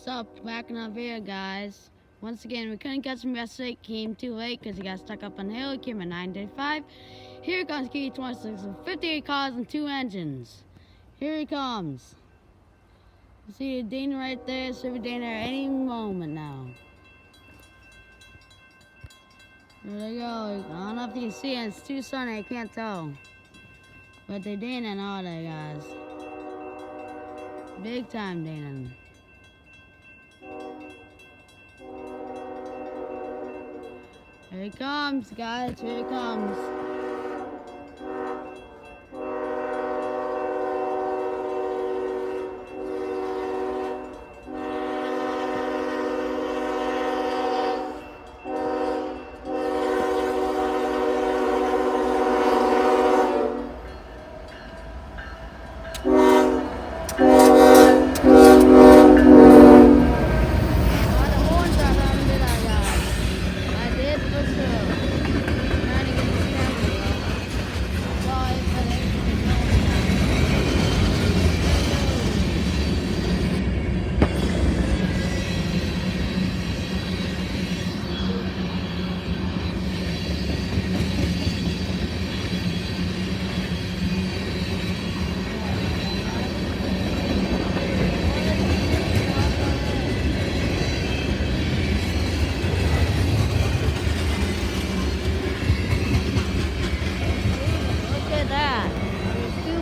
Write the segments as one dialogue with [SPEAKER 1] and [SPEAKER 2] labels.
[SPEAKER 1] What's up? Backing up here, guys. Once again, we couldn't catch him yesterday. Came too late because he got stuck up on the hill. He came at 9:35. Here comes Q326 with 58 cars and 2 engines. Here he comes. You see the Dana right there. Should be Dana at any moment now. There they go. I don't know if you can see it. It's too sunny. I can't tell. But they're Dana and all that, guys. Big time Dana. Here he comes, guys. Here he comes.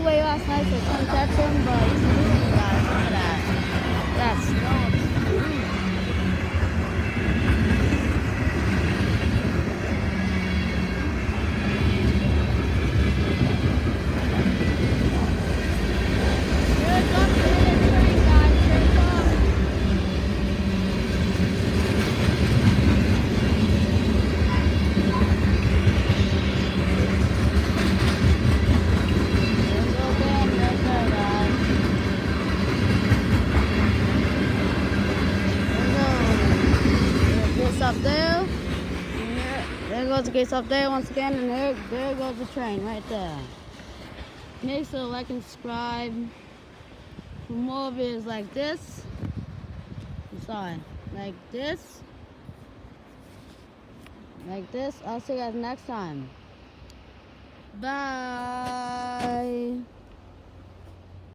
[SPEAKER 1] Last night so couldn't catch him, but he's moving, guys. Look at that. That's snow. Here it comes, train, guys. Here it comes. Up there, there goes the gates up there once again, and there goes the train right there. Make sure to like and subscribe for more videos like this. Like this. I'll see you guys next time. Bye.